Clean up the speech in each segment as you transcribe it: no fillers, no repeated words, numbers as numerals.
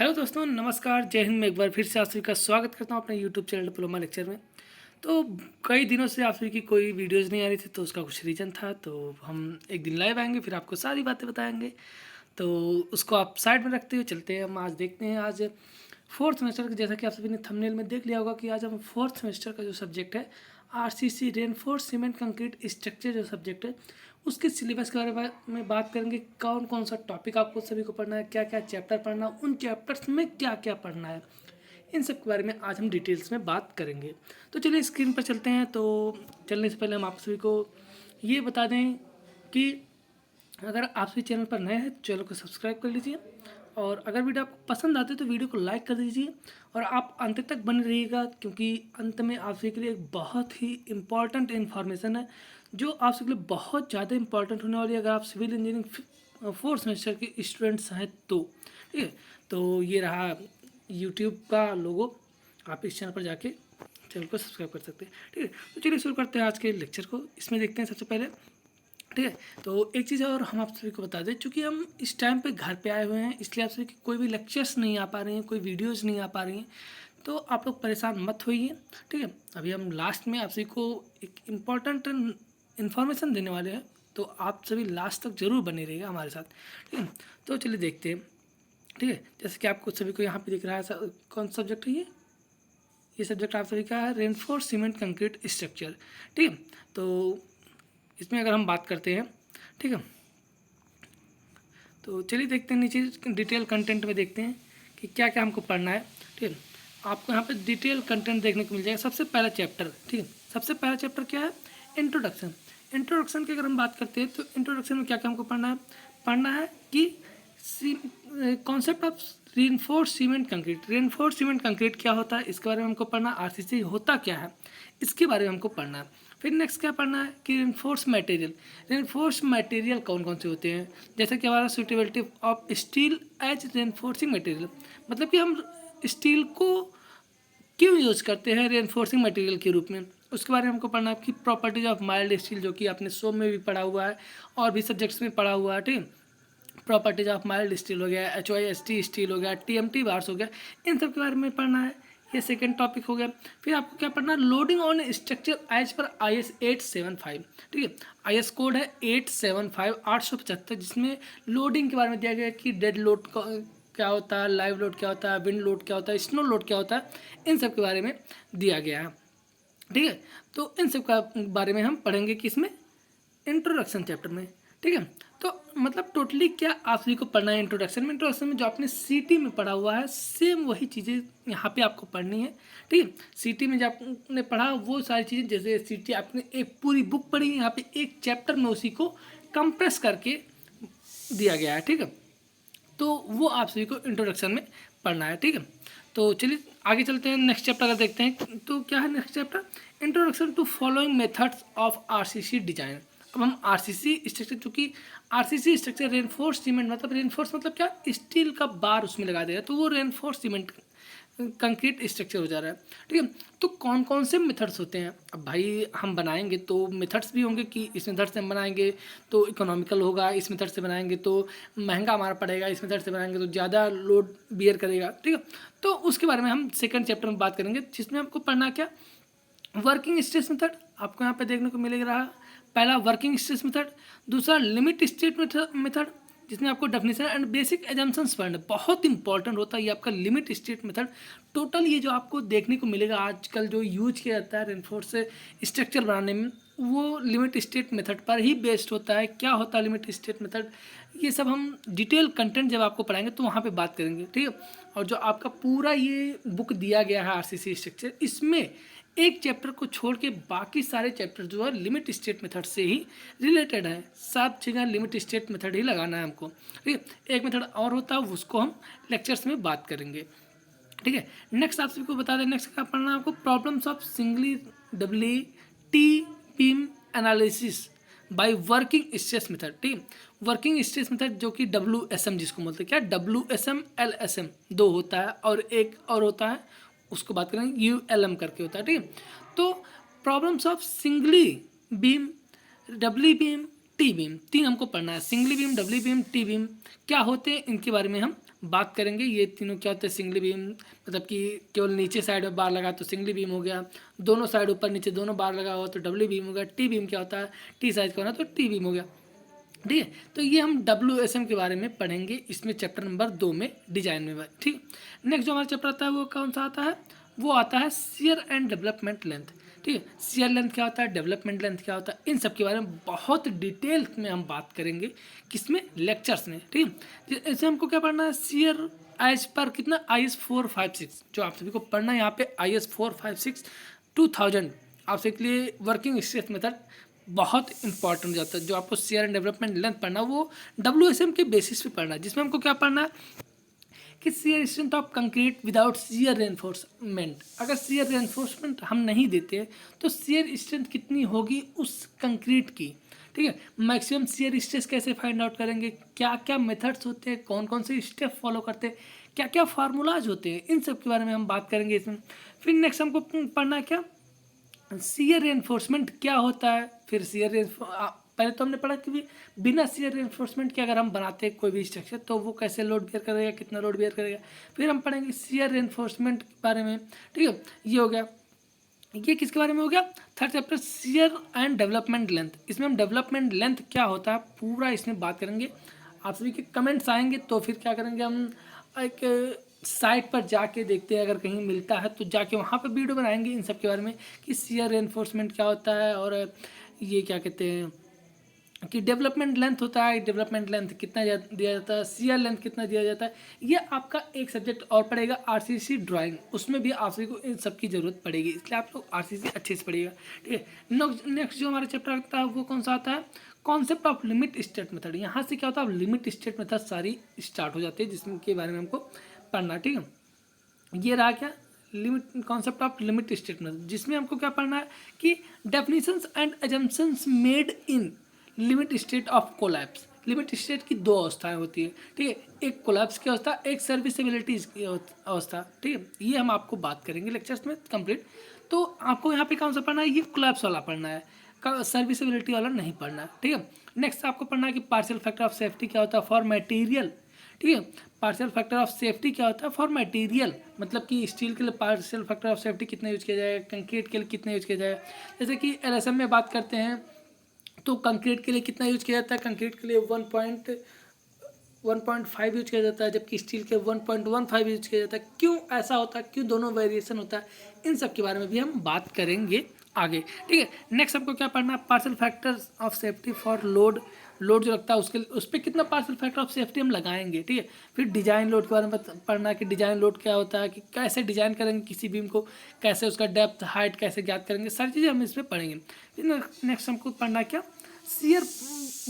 Hello दोस्तों, नमस्कार, जय हिंद। मैं एक बार फिर से आप सभी का स्वागत करता हूं अपने यूट्यूब चैनल डिप्लोमा लेक्चर में। तो कई दिनों से आप सभी की कोई वीडियोस नहीं आ रही थी, तो उसका कुछ रीज़न था। तो हम एक दिन लाइव आएंगे, फिर आपको सारी बातें बताएंगे। तो उसको आप साइड में रखते हुए चलते हैं। हम आज देखते हैं आज फोर्थ सेमेस्टर का, जैसा कि आप सभी ने थंबनेल में देख लिया होगा कि आज हम फोर्थ सेमेस्टर का जो सब्जेक्ट है RCC reinforce cement concrete structure जो सब्जेक्ट है उसके सिलेबस के बारे में बात करेंगे। कौन कौन सा टॉपिक आपको सभी को पढ़ना है, क्या क्या चैप्टर पढ़ना है, उन चैप्टर्स में क्या क्या पढ़ना है, इन सब के बारे में आज हम डिटेल्स में बात करेंगे। तो चलिए स्क्रीन पर चलते हैं। तो चलने से पहले हम आप सभी को ये बता दें कि अगर आप सभी चैनल पर नए हैं तो चैनल को सब्सक्राइब कर लीजिए, और अगर वीडियो आपको पसंद आते तो वीडियो को लाइक कर दीजिए और आप अंत तक बने रहिएगा, क्योंकि अंत में आप सभी के लिए एक बहुत ही इम्पॉर्टेंट इन्फॉर्मेशन है जो आप सभी के लिए बहुत ज़्यादा इंपॉर्टेंट होने वाली है अगर आप सिविल इंजीनियरिंग फोर्थ सेमेस्टर के स्टूडेंट्स हैं तो। ठीक है, तो ये रहा यूट्यूब का लोगो, आप इस चैनल पर जाके चैनल को सब्सक्राइब कर सकते हैं। ठीक है, तो चलिए शुरू करते हैं आज के लेक्चर को। इसमें देखते हैं सबसे पहले। ठीक है, तो एक चीज़ और हम आप सभी को बता दें, चूँकि हम इस टाइम पे घर पे आए हुए हैं, इसलिए आप सभी की कोई भी लेक्चर्स नहीं आ पा रही हैं, कोई वीडियोस नहीं आ पा रही हैं, तो आप लोग परेशान मत होइए। ठीक है, अभी हम लास्ट में आप सभी को एक इम्पॉर्टेंट इन्फॉर्मेशन देने वाले हैं, तो आप सभी लास्ट तक जरूर बने रहिएगा हमारे साथ। ठीक है, तो चलिए देखते हैं। ठीक है, जैसे कि आपको सभी को यहाँ पे दिख रहा है, कौन सा सब्जेक्ट है ये सब्जेक्ट आप सभी का है रेनफोर्स सीमेंट कंक्रीट स्ट्रक्चर। ठीक है, तो इसमें अगर हम बात करते हैं, ठीक है, तो चलिए देखते हैं नीचे डिटेल कंटेंट में देखते हैं कि क्या क्या हमको पढ़ना है। ठीक है, आपको यहाँ पे डिटेल कंटेंट देखने को मिल जाएगा। सबसे पहला चैप्टर, ठीक है, सबसे पहला चैप्टर क्या है? इंट्रोडक्शन। इंट्रोडक्शन की अगर हम बात करते हैं तो इंट्रोडक्शन में क्या क्या हमको पढ़ना है कि concept of reinforce cement concrete. Reinforce cement concrete क्या होता है, इसके बारे में हमको पढ़ना। आरसीसी होता क्या है, इसके बारे में हमको पढ़ना है। फिर नेक्स्ट क्या पढ़ना है कि रेनफोर्स मटेरियल। रेनफोर्स मटेरियल कौन कौन से होते हैं, जैसे कि हमारा suitability of steel as reinforcing material, मतलब कि हम स्टील को क्यों यूज़ करते हैं रेनफोर्सिंग मटेरियल के रूप में, उसके बारे में हमको पढ़ना है। कि प्रॉपर्टीज ऑफ माइल्ड स्टील, जो कि आपने सो में भी पढ़ा हुआ है और भी सब्जेक्ट्स में पढ़ा हुआ है। ठीक, प्रॉपर्टीज ऑफ माइल्ड स्टील हो गया, HYST स्टील हो गया, TMT बार्स हो गया, इन सब के बारे में पढ़ना है। ये सेकंड टॉपिक हो गया। फिर आपको क्या पढ़ना है? लोडिंग ऑन स्ट्रक्चर एज पर IS 875। ठीक है, IS कोड है 875 875, जिसमें लोडिंग के बारे में दिया गया है कि डेड लोड क्या होता है, लाइव लोड क्या होता है, विंड लोड क्या होता है, स्नो लोड क्या होता है, इन सब के बारे में दिया गया है। ठीक है, तो इन सब का बारे में हम पढ़ेंगे किसमें? इंट्रोडक्शन चैप्टर में। ठीक है, तो मतलब टोटली क्या आप सभी को पढ़ना है इंट्रोडक्शन में? इंट्रोडक्शन में जो आपने सीटी में पढ़ा हुआ है सेम वही चीज़ें यहाँ पे आपको पढ़नी है। ठीक है, सीटी में जो आपने पढ़ा वो सारी चीज़ें, जैसे सीटी आपने एक पूरी बुक पढ़ी, यहाँ पे एक चैप्टर में उसी को कंप्रेस करके दिया गया है। ठीक है, तो वो आप सभी को इंट्रोडक्शन में पढ़ना है। ठीक है, तो चलिए आगे चलते हैं। नेक्स्ट चैप्टर अगर देखते हैं तो क्या है next chapter? Introduction to following methods of RCC design. अब हम आरसीसी स्ट्रक्चर, चूँकि आरसीसी स्ट्रक्चर रेनफोर्स सीमेंट, मतलब रेनफोर्स मतलब क्या? स्टील का बार उसमें लगा देगा, तो वो रेनफोर्स सीमेंट कंक्रीट स्ट्रक्चर हो जा रहा है। ठीक है, तो कौन कौन से मेथड्स होते हैं? अब भाई हम बनाएंगे तो मेथड्स भी होंगे कि इस मेथड से हम बनाएंगे तो इकोनॉमिकल होगा, इस मेथड से बनाएंगे तो महंगा हमारा पड़ेगा, इस मेथड से बनाएंगे तो ज़्यादा लोड बियर करेगा। ठीक है, तो उसके बारे में हम सेकंड चैप्टर में बात करेंगे, जिसमें हमको पढ़ना क्या? वर्किंग स्ट्रेस मेथड आपको यहाँ पे देखने को मिलेगा। पहला वर्किंग स्ट्रेस मेथड, दूसरा लिमिट स्टेट मेथड, जिसमें आपको डेफिनेशन एंड बेसिक एजम्पशंस पढ़ना बहुत इंपॉर्टेंट होता है। ये आपका लिमिट स्टेट मेथड। टोटल ये जो आपको देखने को मिलेगा आजकल जो यूज किया जाता है रेनफोर्स स्ट्रक्चर बनाने में, वो लिमिट स्टेट मेथड पर ही बेस्ड होता है। क्या होता है लिमिट स्टेट मेथड, ये सब हम डिटेल कंटेंट जब आपको पढ़ाएंगे तो वहाँ पे बात करेंगे। ठीक है, और जो आपका पूरा ये बुक दिया गया है आरसीसी स्ट्रक्चर, इसमें एक चैप्टर को छोड़ के बाकी सारे चैप्टर जो है लिमिट स्टेट मेथड से ही रिलेटेड है। सब जगह लिमिट स्टेट मेथड ही लगाना है हमको। ठीक है, एक मेथड और होता है, उसको हम लेक्चर्स में बात करेंगे। ठीक है, नेक्स्ट आप सभी को बता दें, नेक्स्ट क्या पढ़ना है आपको? Problems of singly doubly T beam analysis by working stress method. ठीक है, वर्किंग स्ट्रेस मेथड जो कि WSM जिसको बोलते हैं, क्या WSM LSM दो होता है और एक और होता है, उसको बात करेंगे ULM करके होता है। ठीक है, तो problems of singly beam, doubly beam, T beam, तीन हमको पढ़ना है। Singly beam, doubly beam, T beam क्या होते हैं, इनके बारे में हम बात करेंगे। ये तीनों क्या होते हैं, सिंगली बीम, मतलब कि केवल नीचे साइड में बार लगा तो सिंगली बीम हो गया, दोनों साइड ऊपर नीचे दोनों बार लगा हुआ तो डबली बीम हो गया, टी बीम क्या होता है, टी साइज का होना तो टी बीम हो गया। ठीक है, तो ये हम WSM के बारे में पढ़ेंगे इसमें चैप्टर नंबर 2 में, डिजाइन में। ठीक, नेक्स्ट जो हमारा चैप्टर आता है वो कौन सा आता है, वो आता है शियर एंड डेवलपमेंट लेंथ। ठीक है, शियर लेंथ क्या होता है, डेवलपमेंट लेंथ क्या होता है, इन सब के बारे में बहुत डिटेल में हम बात करेंगे किसमें, लेक्चर्स में। ठीक है, ऐसे हमको क्या पढ़ना है, शियर एज पर कितना IS 456 जो आप सभी को पढ़ना है यहाँ पे, IS 456 2000 आप सभी के लिए वर्किंग स्ट्रेस मेथड बहुत इंपॉर्टेंट हो जाता है। जो आपको शेयर एंड डेवलपमेंट लेंथ पढ़ना वो WSM के बेसिस पे पढ़ना है, जिसमें हमको क्या पढ़ना है कि shear strength of concrete without share reinforcement. अगर शेयर रेनफोर्समेंट हम नहीं देते तो शेयर स्ट्रेंथ कितनी होगी उस कंक्रीट की। ठीक है, मैक्सिमम शेयर स्ट्रेस कैसे फाइंड आउट करेंगे, क्या क्या मेथड्स होते हैं, कौन कौन से स्टेप फॉलो करते हैं, क्या क्या फार्मूलाज होते हैं, इन सब के बारे में हम बात करेंगे इसमें। फिर नेक्स्ट हमको पढ़ना है क्या, शियर रेनफोर्समेंट क्या होता है। फिर शियर पहले तो हमने पढ़ा कि बिना शियर रेनफोर्समेंट के अगर हम बनाते हैं कोई भी स्ट्रक्चर तो वो कैसे लोड बेयर करेगा, कितना लोड बेयर करेगा। फिर हम पढ़ेंगे शियर रेनफोर्समेंट के बारे में। ठीक है, ये हो गया, ये किसके बारे में हो गया, third chapter shear and development length. इसमें हम डेवलपमेंट लेंथ क्या होता है पूरा इसमें बात करेंगे। आप सभी के कमेंट्स आएंगे तो फिर क्या करेंगे, हम एक साइट पर जाके देखते हैं, अगर कहीं मिलता है तो जाके वहाँ पर वीडियो बनाएंगे इन सब के बारे में कि शियर रेनफोर्समेंट क्या होता है, और ये क्या कहते हैं कि डेवलपमेंट लेंथ होता है, डेवलपमेंट लेंथ कितना दिया जाता है, शियर लेंथ कितना दिया जाता है। ये आपका एक सब्जेक्ट और पड़ेगा RCC ड्राइंग, उसमें भी आप सभी को इन सब की ज़रूरत पड़ेगी, इसलिए आप लोग RCC अच्छे से पढ़िएगा। ठीक है, नेक्स्ट जो हमारा चैप्टर आता है वो कौन सा आता है, concept of limit state method. यहाँ से क्या होता है, लिमिट स्टेट मेथड सारी स्टार्ट हो जाती है जिसके बारे में हमको पढ़ना। ठीक है, ये रहा क्या, limit, concept of limit state method, जिसमें हमको क्या पढ़ना है कि definitions and assumptions made in limit state of collapse. Limit state की दो अवस्थाएं होती है। ठीक है, एक कोलैप्स की अवस्था, एक सर्विसेबिलिटी की अवस्था। ठीक है, ये हम आपको बात करेंगे लेक्चर्स में कंप्लीट। तो आपको यहाँ पे कौन सा पढ़ना है, ये कोलैप्स वाला पढ़ना है, सर्विसेबिलिटी वाला नहीं पढ़ना है। ठीक है, नेक्स्ट आपको पढ़ना है कि पार्शियल फैक्टर ऑफ सेफ्टी क्या होता है फॉर मटेरियल। ठीक है, पार्शियल फैक्टर ऑफ सेफ्टी क्या होता है फॉर मटेरियल, मतलब कि स्टील के लिए पार्शियल फैक्टर ऑफ सेफ्टी कितना यूज किया जाएगा, कंक्रीट के लिए कितना यूज किया जाएगा। जैसे कि LSM में बात करते हैं तो कंक्रीट के लिए कितना यूज किया जाता है, कंक्रीट के लिए 1.5 यूज किया जाता है, जबकि स्टील के 1.15 यूज किया जाता है। क्यों ऐसा होता है, क्यों दोनों वेरिएशन होता है, इन सब के बारे में भी हम बात करेंगे आगे। ठीक है, नेक्स्ट हमको क्या पढ़ना है, partial factor of safety for load. Load जो लगता है उसके उस पर कितना पार्शियल फैक्टर ऑफ सेफ्टी हम लगाएंगे। ठीक है, फिर डिजाइन लोड के बारे में पढ़ना है कि डिजाइन लोड क्या होता है, कि कैसे डिजाइन करेंगे किसी बीम को, कैसे उसका डेप्थ हाइट कैसे ज्ञात करेंगे, सारी चीज़ें हम इसमें पढ़ेंगे। फिर नेक्स्ट हमको पढ़ना है क्या, shear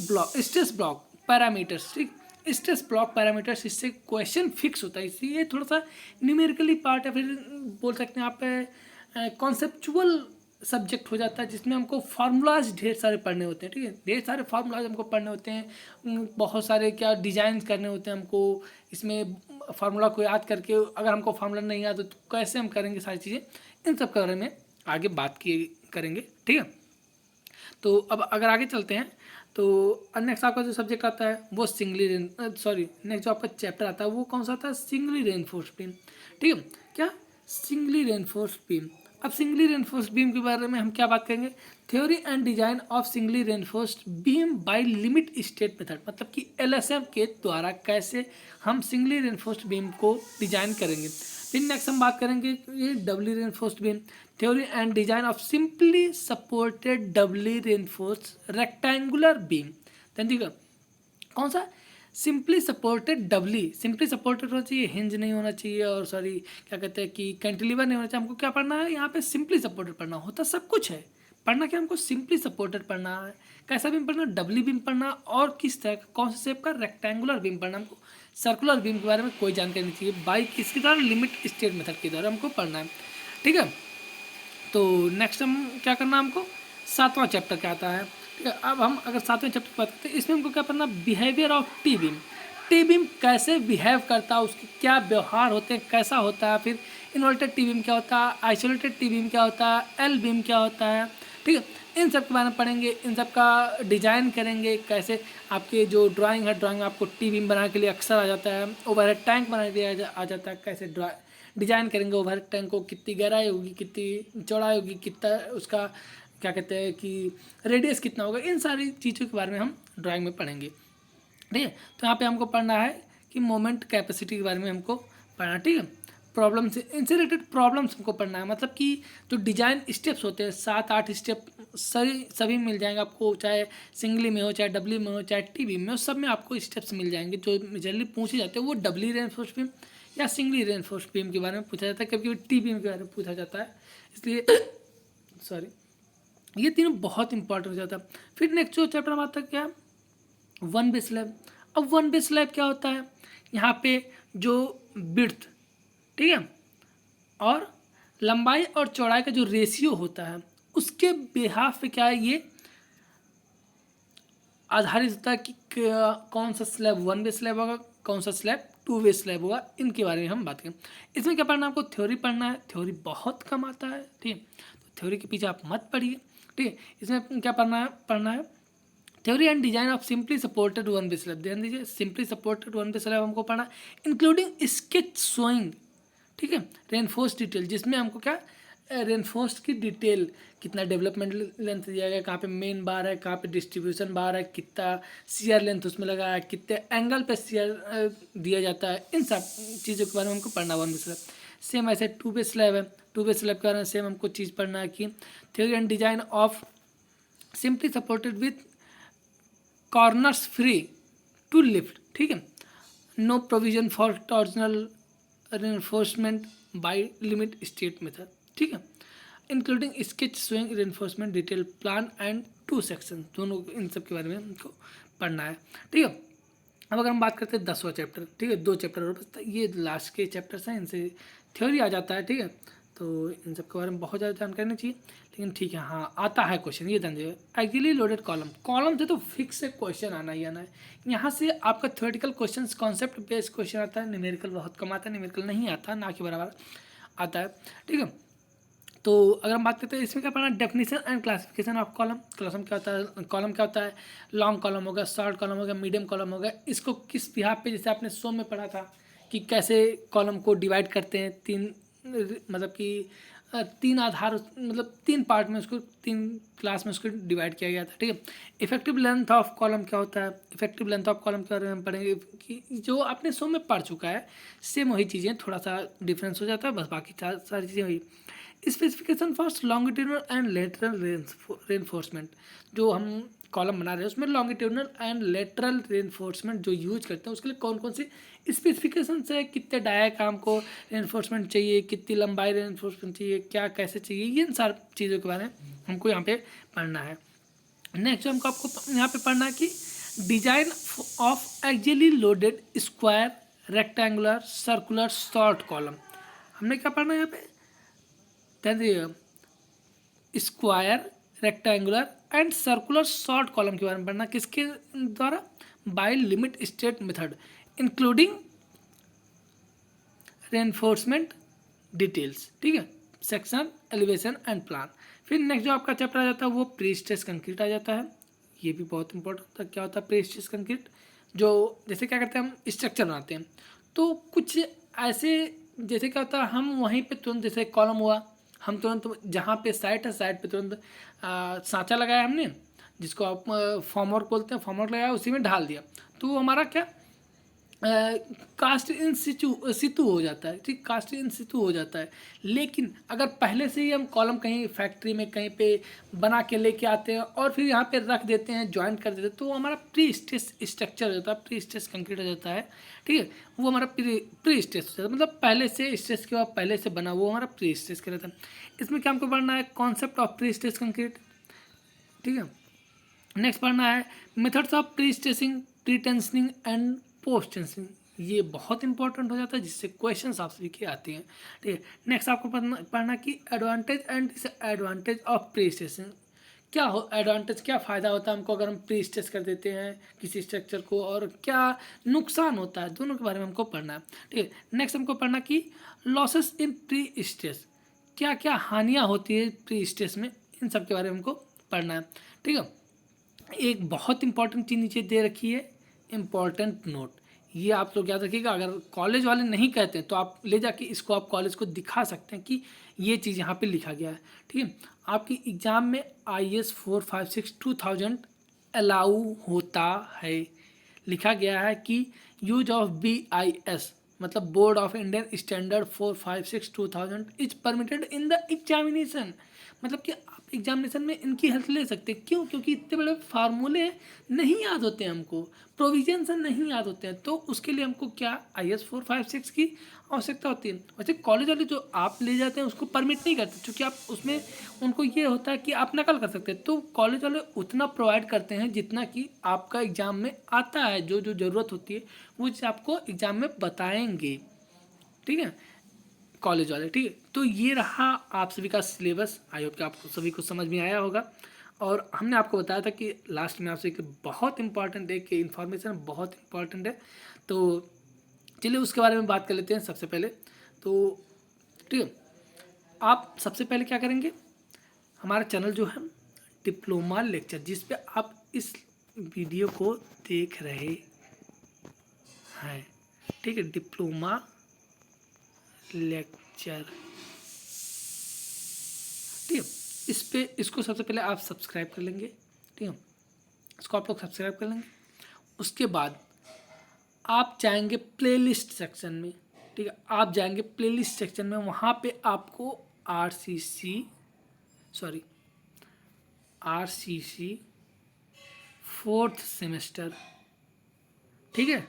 block, stress block parameters. ठीक, स्ट्रेस ब्लॉक पैरामीटर्स, इससे क्वेश्चन फिक्स होता है, इसलिए थोड़ा सा न्यूमेरिकली पार्ट है, फिर बोल सकते हैं आप कॉन्सेप्चुअल सब्जेक्ट हो जाता है, जिसमें हमको फार्मूलाज ढेर सारे पढ़ने होते हैं। ठीक है, ढेर सारे फार्मूलाज हमको पढ़ने होते हैं, बहुत सारे क्या डिजाइन करने होते हैं हमको इसमें। फार्मूला को याद करके अगर हमको फार्मूला नहीं याद हो तो कैसे हम करेंगे सारी चीज़ें, इन सब के बारे में आगे बात करेंगे। ठीक है, तो अब अगर आगे चलते हैं तो नेक्स्ट आपका जो सब्जेक्ट आता है वो नेक्स्ट जो आपका चैप्टर आता है वो कौन सा आता है, सिंगली रेनफोर्स्ड बीम। ठीक है, क्या सिंगली रेनफोर्स्ड बीम। अब सिंगली रेनफोर्स्ड बीम के बारे में हम क्या बात करेंगे, theory and design of singly reinforced beam by limit state method, मतलब कि LSM के द्वारा कैसे हम सिंगली रेनफोर्स्ड बीम को डिजाइन करेंगे। फिर नेक्स्ट हम बात करेंगे ये doubly reinforced beam, theory and design of simply supported doubly reinforced rectangular beam. ठीक है, कौन सा, simply supported doubly, simply supported होना चाहिए, हिंज नहीं होना चाहिए, और क्या कहते हैं कि कैंटिलीवर नहीं होना चाहिए। हमको क्या पढ़ना है यहाँ पे, सिंपली सपोर्टेड पढ़ना होता सब कुछ है, पढ़ना क्या हमको सिंपली सपोर्टेड पढ़ना है। कैसा बीम पढ़ना, डबली बीम पढ़ना, और किस तरह कौन से शेप का, रेक्टेंगुलर बीम पढ़ना। हमको सर्कुलर बीम के बारे में कोई जानकारी नहीं चाहिए, बाई किसके द्वारा, लिमिट स्टेट मेथड के द्वारा हमको पढ़ना है। ठीक है, तो नेक्स्ट हम क्या करना, हमको 7वां चैप्टर क्या आता है। ठीक है, अब हम अगर 7वें चैप्टर की बात करते हैं, इसमें हमको क्या पढ़ना, behaviour of T beam. T beam कैसे बिहेव करता है, उसके क्या व्यवहार होते हैं, कैसा होता है। फिर इन्वर्टेड टी बीम क्या होता है, आइसोलेटेड टी बीम क्या होता है, एल बीम क्या होता है। ठीक है, इन सब के बारे में पढ़ेंगे, इन सब का डिजाइन करेंगे, कैसे आपके जो ड्राइंग है, ड्राइंग में आपको टी बीम बनाने के लिए अक्सर आ जाता है, ओवरहेड टैंक बनाने के लिए आ जाता है, कैसे डिजाइन करेंगे ओवरहेड टैंक को, कितनी गहराई होगी, कितनी चौड़ाई होगी, कितना उसका क्या कहते हैं कि रेडियस कितना होगा, इन सारी चीज़ों के बारे में हम ड्राइंग में पढ़ेंगे। ठीक है, तो यहाँ पे हमको पढ़ना है कि मोमेंट कैपेसिटी के बारे में हमको पढ़ना है। ठीक है, प्रॉब्लम से इनसे रिलेटेड प्रॉब्लम्स हमको पढ़ना है, मतलब कि जो डिजाइन स्टेप्स होते हैं 7-8 स्टेप सभी मिल जाएंगे आपको, चाहे सिंगली में हो, चाहे डबली में हो, चाहे टी बीम में हो, सब में आपको स्टेप्स मिल जाएंगे। जो जनरली पूछे जाते हैं वो डबली रेनफोर्स बीम या सिंगली रेनफोर्स बीम के बारे में पूछा जाता है, कभी कभी टी बीम के बारे में पूछा जाता है, इसलिए सॉरी, ये तीनों बहुत इंपॉर्टेंट हो जाता है। फिर नेक्स्ट जो चैप्टर में आता है क्या, वन बेस स्लैब। अब वन बेस स्लैब क्या होता है, यहाँ पे जो विड्थ, ठीक है, और लंबाई और चौड़ाई का जो रेशियो होता है उसके बिहाफ पे क्या है, ये आधारित होता है कि कौन सा स्लैब वन वे स्लैब होगा, कौन सा स्लैब टू वे स्लैब होगा, इनके बारे में हम बात करें। इसमें क्या पढ़ना है आपको, थ्योरी पढ़ना है, थ्योरी बहुत कम आता है, ठीक है, तो थ्योरी के पीछे आप मत पढ़िए। ठीक है, इसमें क्या पढ़ना है theory and design of simply supported one way slab. ध्यान दीजिए, simply supported one way slab हमको पढ़ना, इंक्लूडिंग स्केच शोइंग, ठीक है, रेनफोर्स डिटेल, जिसमें हमको क्या रेनफोर्स की डिटेल, कितना डेवलपमेंट लेंथ दिया गया, कहाँ पे मेन बार है, कहाँ पे डिस्ट्रीब्यूशन बार है, कितना शियर लेंथ उसमें लगा है, कितने एंगल पे शियर दिया जाता है, इन सब चीज़ों के बारे में हमको पढ़ना वन वे स्लैब। सेम ऐसे टू वे स्लैब है, टू वे स्लैब के बारे में सेम हमको चीज़ पढ़ना है कि theory and design of simply supported with corners free to lift, ठीक है, no provision for torsional reinforcement by limit state method, ठीक है, including sketch showing reinforcement detail plan and two section, दोनों इन सब के बारे में हमको पढ़ना है। ठीक है, अब अगर हम बात करते हैं 10वां चैप्टर, ठीक है, 2 चैप्टर और बचता है, ये लास्ट के चैप्टर्स हैं, इनसे थ्योरी आ जाता है। ठीक है, तो इन सब के बारे में बहुत ज़्यादा जानकारी नहीं चाहिए, लेकिन ठीक है, हाँ आता है क्वेश्चन, ये ध्यान दीजिए, एक्चुअली लोडेड कॉलम से तो फिक्स है क्वेश्चन आना ही आना है। यहाँ से आपका theoretical question, concept based question आता है, न्यूमेरिकल बहुत कम आता है, न्यूमेरिकल नहीं आता, ना के बराबर आता है। ठीक है, तो अगर हम बात करते हैं इसमें क्या पढ़ना, definition and classification of column. Column क्या होता है, कॉलम क्या होता है, लॉन्ग कॉलम होगा, शॉर्ट कॉलम होगा, मीडियम कॉलम होगा, इसको किस बिहाफ पे, जैसे आपने शो में पढ़ा था कि कैसे कॉलम को डिवाइड करते हैं, तीन मतलब कि 3 आधार, मतलब 3 पार्ट में उसको, 3 क्लास में उसको डिवाइड किया गया था। ठीक है, इफेक्टिव लेंथ ऑफ कॉलम क्या होता है, इफेक्टिव लेंथ ऑफ कॉलम के बारे में हम पढ़ेंगे कि जो आपने शो में पढ़ चुका है, सेम वही चीज़ें, थोड़ा सा डिफरेंस हो जाता है बस, बाकी सारी चीज़ें वही। Specification for longitudinal and lateral reinforcement, जो हम कॉलम बना रहे हैं उसमें लॉन्गिट्यूडनल एंड लेटरल रेनफोर्समेंट जो यूज करते हैं, उसके लिए कौन कौन सी स्पेसिफिकेशन है, कितने डायाग्राम को रेनफोर्समेंट चाहिए, कितनी लंबाई रेनफोर्समेंट चाहिए, क्या कैसे चाहिए, ये इन सारी चीज़ों के बारे में हमको यहाँ पे पढ़ना है। नेक्स्ट हमको आपको यहाँ पे पढ़ना है कि design of axially loaded square rectangular circular short column. हमने क्या पढ़ना है यहाँ पे, square rectangular and circular short column के बारे में पढ़ना, किसके द्वारा, by limit state method including reinforcement details. ठीक है, सेक्शन एलिवेशन एंड प्लान। फिर नेक्स्ट जो आपका चैप्टर आ जाता है वो प्री स्ट्रेस कंक्रीट आ जाता है, ये भी बहुत इंपॉर्टेंट होता है। क्या होता है प्री स्ट्रेस कंक्रीट, जो जैसे क्या करते हैं हम स्ट्रक्चर बनाते हैं, तो कुछ ऐसे जैसे क्या होता है, हम वहीं पे तुरंत, जैसे कॉलम हुआ, हम तुरंत जहाँ पे साइड है साइड पे तुरंत सांचा लगाया हमने, जिसको आप फॉर्मवर्क बोलते हैं, फॉर्मवर्क लगाया उसी में ढाल दिया, तो हमारा क्या कास्ट इन सितु हो जाता है। ठीक, कास्ट इन सितु हो जाता है। लेकिन अगर पहले से ही हम कॉलम कहीं फैक्ट्री में कहीं पे बना के लेके आते हैं और फिर यहाँ पे रख देते हैं, ज्वाइंट कर देते हैं, तो हमारा प्री स्ट्रेस स्ट्रक्चर हो जाता है, प्री स्ट्रेस कंक्रीट हो जाता है। ठीक है, वो हमारा प्री स्ट्रेस हो जाता है, मतलब पहले से स्ट्रेस के बाद पहले से बना, वो हमारा प्री स्ट्रेस का रहता है। इसमें क्या हमको पढ़ना है, concept of pre stress concrete. ठीक है, नेक्स्ट पढ़ना है methods of pre stressing, pre tensioning and post tensioning. ये बहुत इंपॉर्टेंट हो जाता है, जिससे क्वेश्चंस आपसे लिखे आते हैं। ठीक है, नेक्स्ट आपको पढ़ना कि advantage and disadvantage of pre stressing. क्या हो एडवांटेज, क्या फ़ायदा होता है हमको अगर हम प्री स्ट्रेस कर देते हैं किसी स्ट्रक्चर को, और क्या नुकसान होता है, दोनों के बारे में हमको पढ़ना है। ठीक है, नेक्स्ट हमको पढ़ना कि लॉसेस इन प्री स्ट्रेस, क्या क्या हानियाँ होती है प्री स्ट्रेस में, इन सब के बारे में हमको पढ़ना है, ठीक है। एक बहुत इंपॉर्टेंट चीज़ नीचे दे रखी है, इम्पॉर्टेंट नोट। ये आप लोग याद रखिएगा, अगर कॉलेज वाले नहीं कहते हैं तो आप ले जाके इसको आप कॉलेज को दिखा सकते हैं कि ये चीज़ यहाँ पे लिखा गया है, ठीक है। आपकी एग्ज़ाम में IAS 456/2000 अलाउ होता है, लिखा गया है कि यूज ऑफ BIS मतलब board of Indian standard 456/2000 is permitted in the examination. मतलब कि आप एग्जामिनेशन में इनकी हेल्प ले सकते हैं। क्यों? क्योंकि इतने बड़े फार्मूले नहीं याद होते हैं, हमको प्रोविजन से नहीं याद होते हैं, तो उसके लिए हमको क्या IAS 456 की आवश्यकता होती है। वैसे कॉलेज वाले जो आप ले जाते हैं उसको परमिट नहीं करते, क्योंकि आप उसमें उनको ये होता है कि आप नकल कर सकते हैं। तो कॉलेज वाले उतना प्रोवाइड करते हैं जितना कि आपका एग्ज़ाम में आता है, जो जो ज़रूरत होती है वो चीज़ आपको एग्ज़ाम में बताएंगे, ठीक है, कॉलेज वाले, ठीक है। तो ये रहा आप सभी का सिलेबस। आई होप कि आपको सभी को समझ में आया होगा। और हमने आपको बताया था कि लास्ट में आपसे बहुत इंपॉर्टेंट है कि इन्फॉर्मेशन बहुत इंपॉर्टेंट है। तो चलिए उसके बारे में बात कर लेते हैं सबसे पहले। तो ठीक है, आप सबसे पहले क्या करेंगे, हमारा चैनल जो है डिप्लोमा लेक्चर, जिस पे आप इस वीडियो को देख रहे हैं, ठीक है, डिप्लोमा लेक्चर, ठीक है। इस पे इसको सबसे पहले आप सब्सक्राइब कर लेंगे, ठीक है, इसको आप लोग सब्सक्राइब कर लेंगे। उसके बाद आप जाएंगे प्लेलिस्ट सेक्शन में, ठीक है, आप जाएंगे प्लेलिस्ट सेक्शन में, वहाँ पे आपको RCC 4th सेमेस्टर, ठीक है,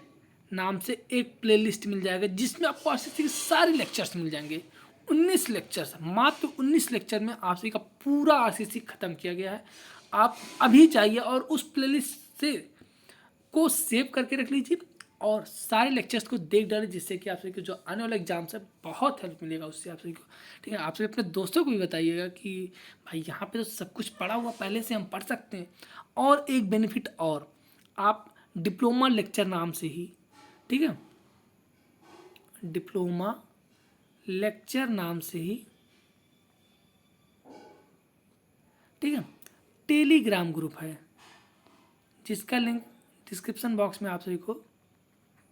नाम से एक प्लेलिस्ट मिल जाएगा, जिसमें आपको RCC के सारे लेक्चर्स मिल जाएंगे। 19 लेक्चर्स, मात्र 19 लेक्चर में RCC का पूरा RCC ख़त्म किया गया है। आप अभी जाइए और उस प्लेलिस्ट से को सेव करके रख लीजिए और सारे लेक्चर्स को देख डालिए, जिससे कि आप सभी को जो आने वाला एग्जाम्स है बहुत हेल्प मिलेगा उससे आप सभी को, ठीक है। आप सभी अपने दोस्तों को भी बताइएगा कि भाई यहाँ पे तो सब कुछ पढ़ा हुआ पहले से, हम पढ़ सकते हैं। और एक बेनिफिट और, आप डिप्लोमा लेक्चर नाम से ही, ठीक है, डिप्लोमा लेक्चर नाम से ही, ठीक है, टेलीग्राम ग्रुप है, जिसका लिंक डिस्क्रिप्शन बॉक्स में आप सभी को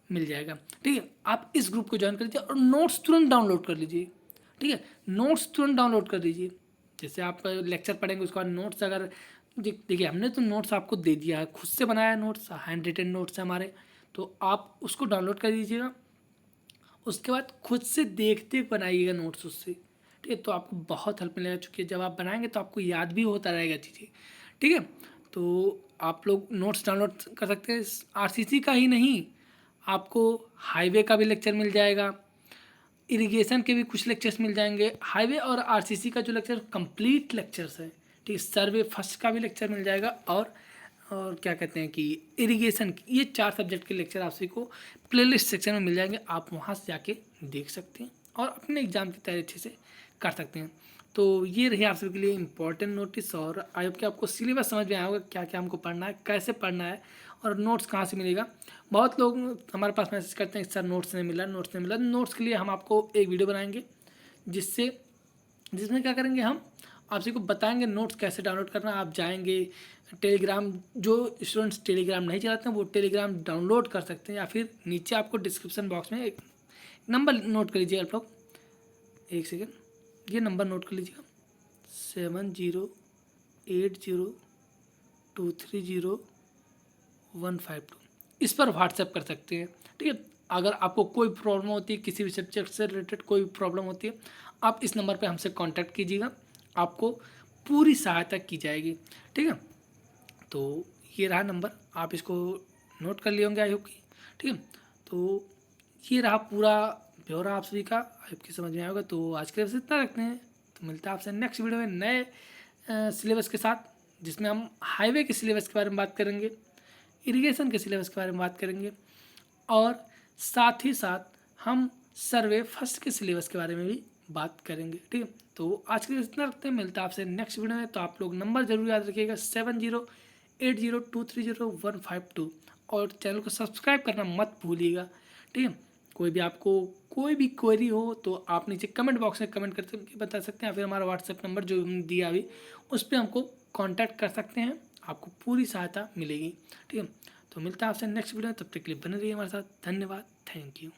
मिल जाएगा, ठीक है। आप इस ग्रुप को ज्वाइन कर लीजिए और नोट्स तुरंत डाउनलोड कर लीजिए, ठीक है, नोट्स तुरंत डाउनलोड कर लीजिए। जैसे आप लेक्चर पढ़ेंगे उसके बाद नोट्स, अगर देखिए हमने तो नोट्स आपको दे दिया है, खुद से बनाया नोट्स, हैंड रिटन नोट्स है हमारे, तो आप उसको डाउनलोड कर लीजिएगा। उसके बाद खुद से देखते बनाइएगा नोट्स उससे, ठीक है, तो आपको बहुत हेल्प मिलेगा, चूँकि जब आप बनाएंगे तो आपको याद भी होता रहेगा चीज़ें, ठीक है। तो आप लोग नोट्स डाउनलोड कर सकते हैं। RCC का ही नहीं, आपको हाईवे का भी लेक्चर मिल जाएगा, इरिगेशन के भी कुछ लेक्चर्स मिल जाएंगे। हाईवे और RCC का जो लेक्चर कंप्लीट लेक्चर्स है, ठीक है, सर्वे फर्स्ट का भी लेक्चर मिल जाएगा, और क्या कहते हैं कि इरिगेशन, ये 4 सब्जेक्ट के लेक्चर आप सभी को प्लेलिस्ट सेक्शन में मिल जाएंगे। आप वहाँ से जाके देख सकते हैं और अपने एग्ज़ाम की तैयारी अच्छे से कर सकते हैं। तो ये रही आप सभी के लिए इंपॉर्टेंट नोटिस। और आई होप कि आपको सिलेबस समझ में आया होगा, क्या क्या हमको पढ़ना है, कैसे पढ़ना है और नोट्स कहाँ से मिलेगा। बहुत लोग हमारे पास मैसेज करते हैं कि सर नोट्स नहीं मिला, नोट्स नहीं मिला। नोट्स के लिए हम आपको एक वीडियो बनाएंगे, जिसमें क्या करेंगे, हम आप सभी को बताएंगे नोट्स कैसे डाउनलोड करना। आप जाएंगे टेलीग्राम, जो स्टूडेंट्स टेलीग्राम नहीं चलाते हैं वो टेलीग्राम डाउनलोड कर सकते हैं, या फिर नीचे आपको डिस्क्रिप्शन बॉक्स में एक नंबर नोट कर लीजिए आप लोग, एक सेकेंड, ये नंबर नोट कर लीजिएगा, 7080230152, इस पर व्हाट्सएप कर सकते हैं, ठीक है। अगर आपको कोई प्रॉब्लम होती है, किसी भी सब्जेक्ट से रिलेटेड कोई भी प्रॉब्लम होती है, आप इस नंबर पे हमसे कांटेक्ट कीजिएगा, आपको पूरी सहायता की जाएगी, ठीक है। तो ये रहा नंबर, आप इसको नोट कर लिए होंगे आई होप की, ठीक है। तो ये रहा पूरा ब्यौरा आप सभी का, आई होप की समझ में आएगा। तो आज के लिए बस इतना रखते हैं, तो मिलता है आपसे नेक्स्ट वीडियो में नए सिलेबस के साथ, जिसमें हम हाईवे के सिलेबस के बारे में बात करेंगे, इरिगेशन के सिलेबस के बारे में बात करेंगे, और साथ ही साथ हम सर्वे फर्स्ट के सिलेबस के बारे में भी बात करेंगे, ठीक है। तो आज के लिए इतना रखते हैं, मिलता है आपसे नेक्स्ट वीडियो में। तो आप लोग नंबर जरूर याद रखिएगा, 7080230152, और चैनल को सब्सक्राइब करना मत भूलिएगा, ठीक है। कोई भी आपको कोई भी क्वेरी हो तो आप नीचे कमेंट बॉक्स में कमेंट करके बता सकते हैं, या फिर हमारा व्हाट्सएप नंबर जो हमने दिया अभी, उस पर हमको कांटेक्ट कर सकते हैं, आपको पूरी सहायता मिलेगी। ठीक है, तो मिलता है आपसे नेक्स्ट वीडियो, तब तक के लिए बने रहिए हमारे साथ। धन्यवाद, थैंक यू।